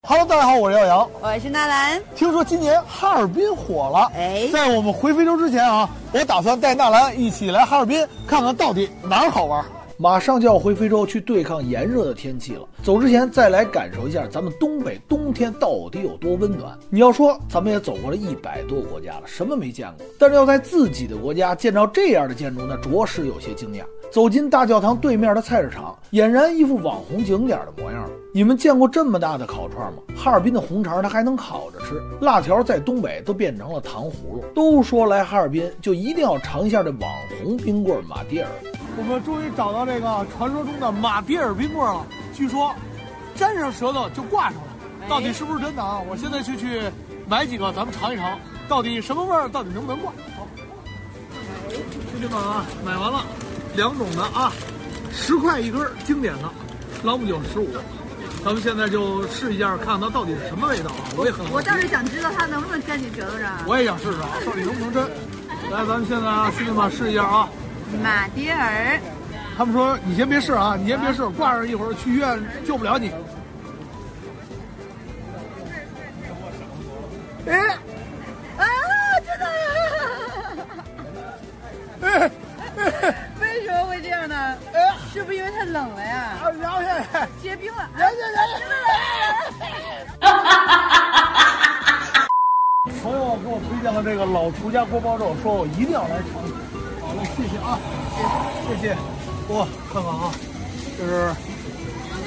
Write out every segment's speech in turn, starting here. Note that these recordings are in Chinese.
Hello， 大家好，我是耀阳，我是纳兰。听说今年哈尔滨火了，在我们回非洲之前啊，我打算带纳兰一起来哈尔滨看看到底哪儿好玩。马上就要回非洲去对抗炎热的天气了，走之前再来感受一下咱们东北冬天到底有多温暖。你要说咱们也走过了100多个国家了，什么没见过，但是要在自己的国家见到这样的建筑，那着实有些惊讶。走进大教堂对面的菜市场，俨然一副网红景点的模样。你们见过这么大的烤串吗？哈尔滨的红肠它还能烤着吃，辣条在东北都变成了糖葫芦。都说来哈尔滨就一定要尝一下这网红冰棍马迭尔。我们终于找到这个传说中的马迭尔冰棍了，据说沾上舌头就挂上了，到底是不是真的啊？我现在就去买几个，咱们尝一尝，到底什么味儿，到底能不能挂？好，兄弟们啊，买完了2种的啊，10块一根，经典的，朗姆酒15。咱们现在就试一下，看它到底是什么味道啊！我也很好奇，我倒是想知道它能不能粘你舌头上。我也想试试啊，到底能不能粘？来，咱们现在啊，兄弟们试一下啊。马迭尔，他们说你先别试啊，你先别试，挂上一会儿去医院救不了你。哎，啊，真的！为什么会这样呢？是不是因为太冷了呀？凉下来，结冰了。朋友给我推荐了这个老厨家锅包肉，说我一定要来尝一尝。好嘞，谢谢啊，谢谢。哇，看看啊，这是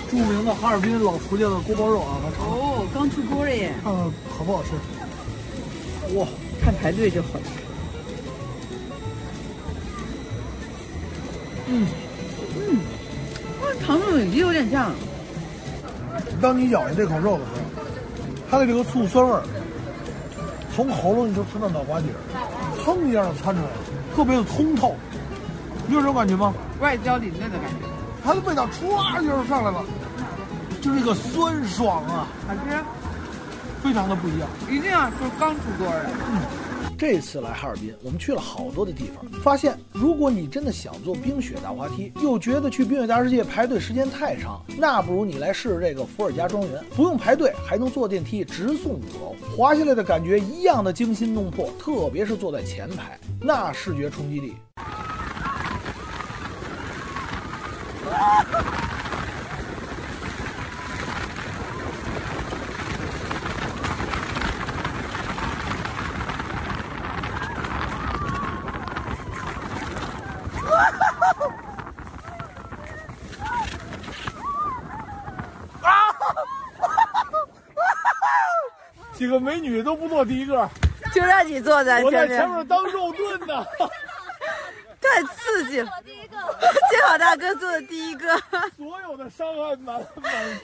著名的哈尔滨老厨家的锅包肉啊，来尝。哦，刚出锅了耶！看看好不好吃？哇，看排队就好吃。糖醋里脊有点像。当你咬下这口肉的时候，它的这个醋酸味儿从喉咙一直窜到脑瓜底儿，噌一下就窜出来了，特别的通透。你有这种感觉吗？外焦里嫩的感觉，它的味道唰一下就上来了，就这个酸爽啊，好吃，非常的不一样。一定要是刚出锅的。这次来哈尔滨，我们去了好多的地方，发现如果你真的想坐冰雪大滑梯，又觉得去冰雪大世界排队时间太长，那不如你来试试这个伏尔加庄园，不用排队，还能坐电梯直送5楼，滑下来的感觉一样的惊心动魄，特别是坐在前排，那视觉冲击力。几个美女都不坐第一个，就让你坐在我在前面当肉盾呢，太刺激了！金好大哥坐的第一个，所有的伤害满分。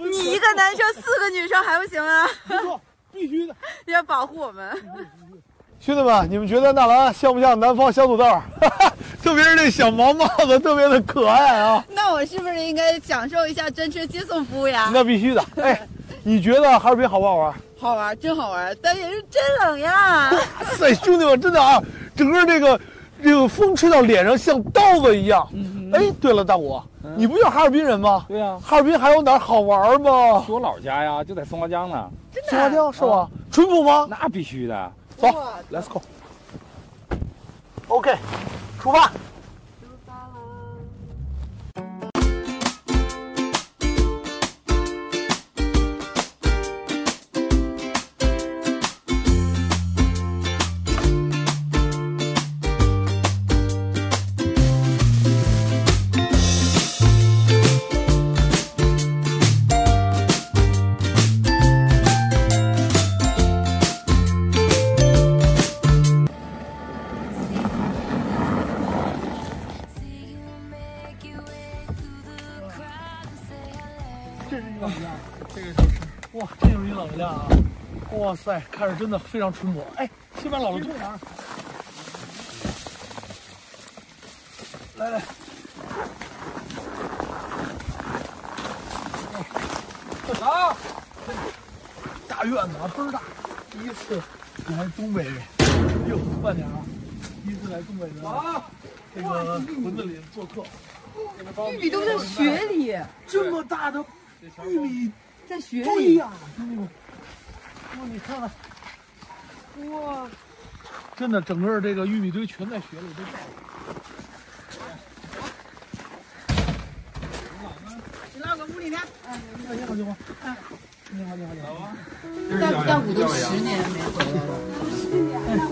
你一个男生4个女生还不行啊？没错，必须的，你要保护我们。兄弟们，你们觉得纳兰像不像南方小土豆？特别是这小毛帽子，特别的可爱啊！那我是不是应该享受一下专车接送服务呀？那必须的。哎，你觉得哈尔滨好不好玩？好玩，真好玩，但也是真冷呀！哇塞，兄弟们，真的啊，整个这个风吹到脸上像刀子一样。哎，对了，大武，你不就是哈尔滨人吗？对呀，哈尔滨还有哪儿好玩吗？是我老家呀，就在松花江呢。真的？松花江是吧？淳朴吗？那必须的。走 ，Let's go。OK， 出发。这是一冷酱，这个就是哇，这就是一冷酱啊！哇塞，看着真的非常淳朴。哎，先把老子推哪儿？来来，好，大院子啊，倍儿大。第一次来东北，哟，慢点啊！第一次来东北的这个屯子里做客。玉米都在雪里，这么大的玉米在雪堆里呀！兄弟们，看看，哇，真的整个这个玉米堆全在雪里被罩住。你拉个屋里呢？你好，金花。你好。大谷都10年没回来了。你好。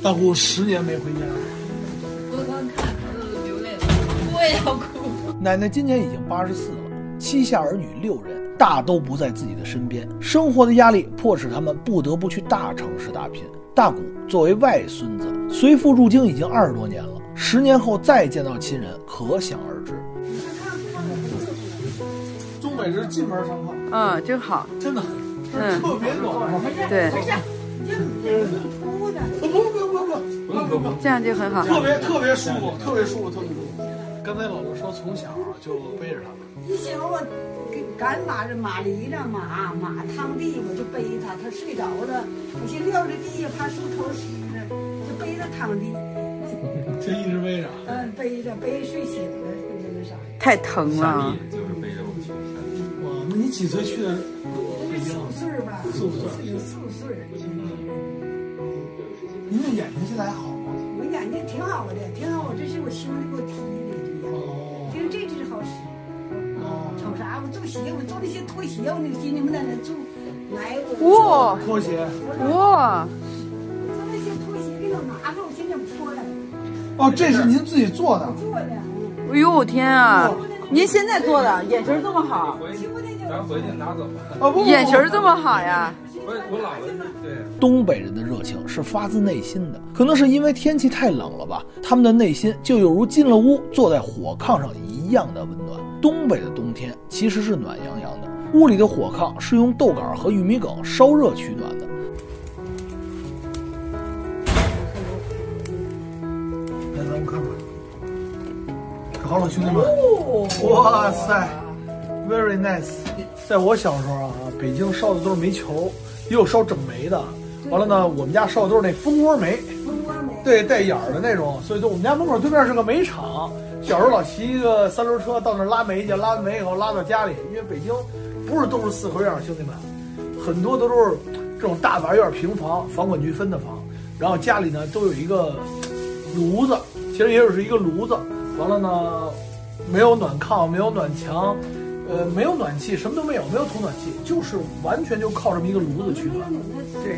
大谷10年没回家了。我刚看都流泪了，我也要哭。奶奶今年已经84了，膝下儿女6人，大都不在自己的身边，生活的压力迫使他们不得不去大城市打拼。大谷作为外孙子，随父入京已经20多年了，10年后再见到亲人，可想而知。东北是进门上炕，真好，真的，特别暖和。对，不，这样就很好，特别舒服，特别舒服。刚才姥姥说从小就背着他们。一宿我干马犁着马趟地，我就背他，他睡着了，我先撂在地下，怕树头湿了，就背着趟地。就一直背着。背睡醒了，那啥。太疼了。就是背着我去。哇，那你几岁去的北京？4岁吧。4岁。您的眼睛现在还好吗？我眼睛挺好的，挺好。这是我兄弟给我踢的，这样这好使。瞅啥？我做鞋，我做那些拖鞋，我那个兄弟们在那做，来我。哇，拖鞋。哇。我做那些拖鞋给我拿着，我现在脱了。哦，这是您自己做的。做的。哎呦我天啊！您现在做的，眼神这么好。咱回去拿走。眼神这么好呀！我姥姥是对。东北人的热情是发自内心的，可能是因为天气太冷了吧，他们的内心就有如进了屋，坐在火炕上一样的温暖。东北的冬天其实是暖洋洋的，屋里的火炕是用豆杆和玉米梗烧热取暖的。来，咱们看看，好了，兄弟们，哇塞 ，very nice。在我小时候啊，北京烧的都是煤球，也有烧整煤的。完了呢，我们家烧的都是那蜂窝煤，对，带眼儿的那种。所以说我们家门口对面是个煤厂。小时候老骑一个3轮车到那儿拉煤去，拉完煤以后拉到家里，因为北京不是都是4合院，兄弟们，很多都是这种大杂院平房，房管局分的房。然后家里呢都有一个炉子，其实也就是一个炉子。完了呢，没有暖炕，没有暖墙。没有暖气，什么都没有，没有土暖气，就是完全就靠这么一个炉子取暖。对，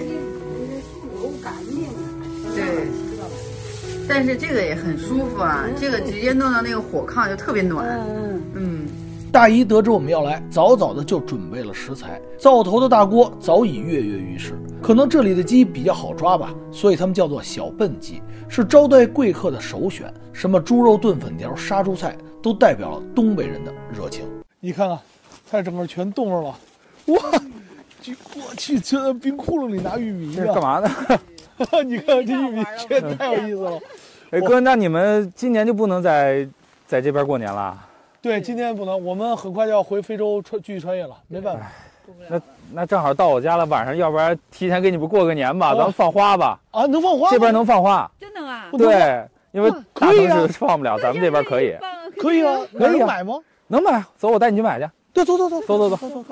油干净。对，但是这个也很舒服啊，这个直接弄到那个火炕就特别暖。大姨得知我们要来，早早的就准备了食材，灶头的大锅早已跃跃欲试。可能这里的鸡比较好抓吧，所以他们叫做小笨鸡，是招待贵客的首选。什么猪肉炖粉条、杀猪菜，都代表了东北人的热情。你看看，它整个全冻上了，哇！我去，就在冰窟窿里拿玉米，这是干嘛呢？你看这玉米，这太有意思了。哎哥，那你们今年就不能在这边过年了？对，今天不能，我们很快就要回非洲继续穿越了，没办法。那正好到我家了，晚上要不然提前给你们过个年吧，咱们放花吧。啊，能放花？这边能放花？真的啊？对，因为大城市放不了，咱们这边可以。可以啊，能买吗？能买，走，我带你去买去。对，走，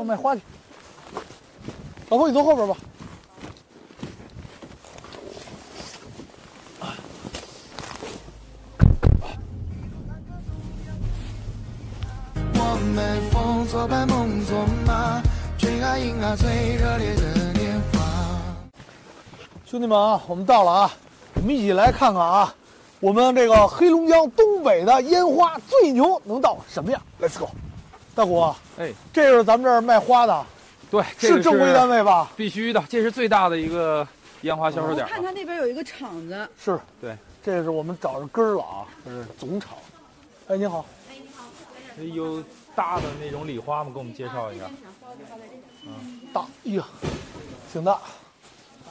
买花去。老婆，你坐后边吧。我们风作伴，梦作马，追啊迎啊最热烈的年华。兄弟们啊，我们到了啊，我们一起来看看啊，我们这个黑龙江东北的烟花最牛能到什么样 ？Let's go。大虎，哎，这是咱们这儿卖花的，对，是正规单位吧？必须的，这是最大的一个烟花销售点。我看他那边有一个厂子，是，对，这是我们找着根儿了啊，这是总厂。哎，你好。哎，你好，有大的那种礼花吗？给我们介绍一下。大，哎呀，挺大，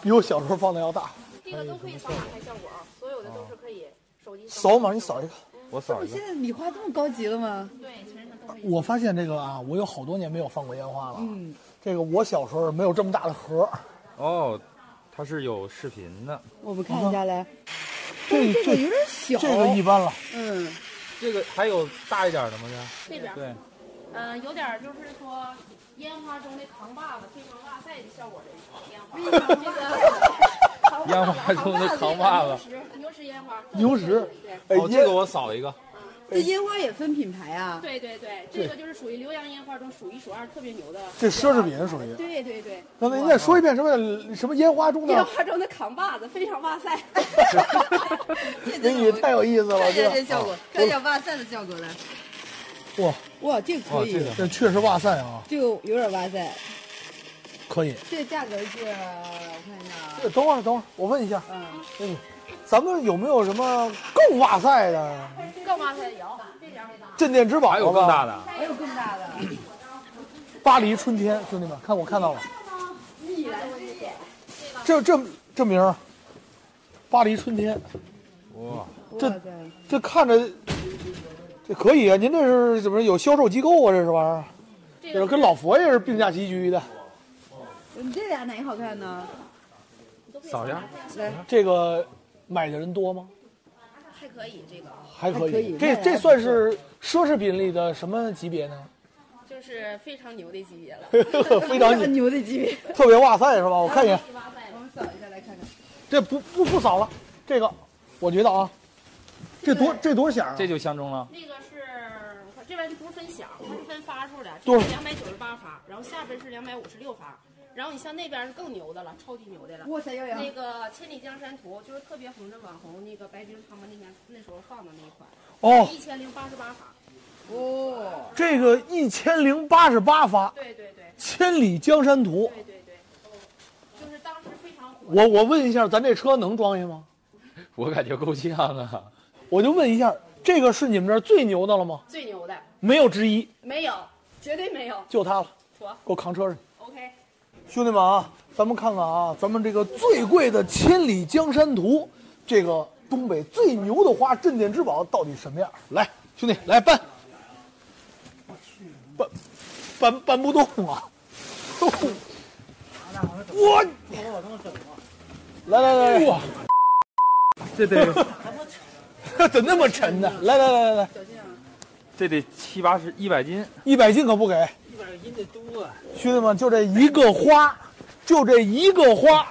比我小时候放的要大。这个都可以扫码拍效果啊，所有的都是可以手机扫码，你扫一个。我扫一个。现在礼花这么高级了吗？对，全是都可以。我发现这个啊，我有好多年没有放过烟花了。这个我小时候没有这么大的盒。哦，它是有视频的。我们看一下来。这个有点小。这个一般了。嗯。这个还有大一点的吗？这边。对。有点就是说烟花中的扛把子，非常哇塞的效果的烟花。烟花中的扛把子，牛石烟花。牛石，哎，这个我扫一个。这烟花也分品牌啊？对对对，这个就是属于浏阳烟花中数一数二特别牛的。这奢侈品属于。对对对。刚才你再说一遍什么烟花中的？烟花中的扛把子，非常哇塞。美女太有意思了，这效果，看一下哇塞的效果来。哇，这个可以，这确实哇塞啊！这个有点哇塞。可以。这价格是，我看一下。等会儿，我问一下。咱们有没有什么更哇塞的？更哇塞有，这两位大。镇店之宝还有更大的。还有更大的。巴黎春天，兄弟们，看我看到了。米兰之夜。这名儿，巴黎春天。哇，这看着，这可以啊！您这是怎么有销售机构啊？这是玩意儿，这是跟老佛爷是并驾齐驱的。你这俩哪个好看呢？扫一下。来，这个买的人多吗？还可以，这个还可以。这算是奢侈品里的什么级别呢？就是非常牛的级别了。非常牛的级别，特别哇塞是吧？我看一眼。我们扫一下来看看。这不扫了，这个我觉得啊，这多响啊！这就相中了。那个是这边不是分响，它是分发数的，这是298发，然后下边是256发。然后你像那边是更牛的了，超级牛的了。哇塞，那个《千里江山图》就是特别红的网红，那个白冰他们那时候放的那一款。哦，1088发。哦，这个1088发。对对对。千里江山图。对对对。就是当时非常火。我问一下，咱这车能装下吗？我感觉够呛啊。我就问一下，这个是你们这儿最牛的了吗？最牛的。没有之一。没有，绝对没有。就它了。妥。给我扛车上。OK。兄弟们啊，咱们看看啊，咱们这个最贵的千里江山图，这个东北最牛的花镇店之宝到底什么样？来，兄弟，来搬。搬不动啊！我，来，哇，这得怎么那么沉呢？来，这得100斤，100斤可不给。100斤得多啊！兄弟们，就这一个花，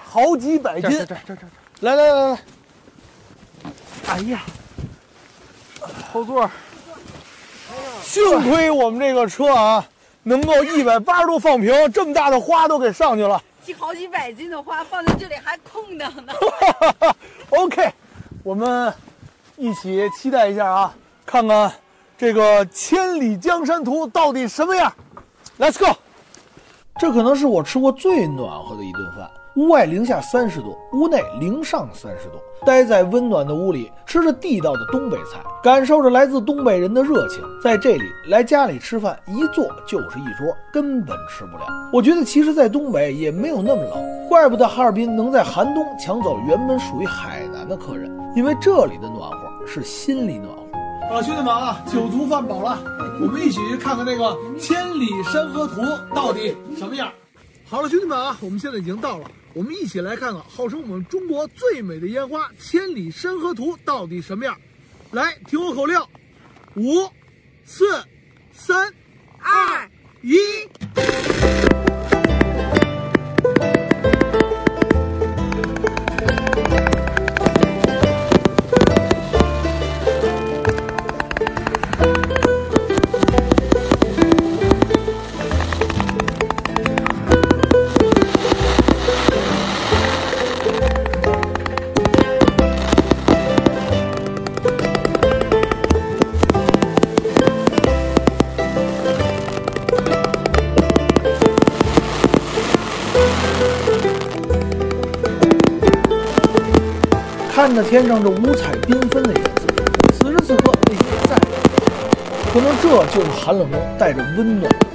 好几百斤。这，来，哎呀，后座。幸亏我们这个车啊，能够180度放平，这么大的花都给上去了。好几百斤的花放在这里还空的呢。OK， 我们一起期待一下啊，看看这个千里江山图到底什么样。Let's go！ 这可能是我吃过最暖和的一顿饭。屋外零下30度，屋内零上30度，待在温暖的屋里，吃着地道的东北菜，感受着来自东北人的热情。在这里来家里吃饭，一坐就是一桌，根本吃不了。我觉得其实在东北也没有那么冷，怪不得哈尔滨能在寒冬抢走原本属于海南的客人，因为这里的暖和是心里暖和。好了，兄弟们啊，酒足饭饱了，我们一起去看看这个千里山河图到底什么样。好了，兄弟们啊，我们现在已经到了，我们一起来看看号称我们中国最美的烟花千里山河图到底什么样。来，听我口令：5、4、3、2、1。看着天上这五彩缤纷的颜色，此时此刻内心在，可能这就是寒冷中带着温暖的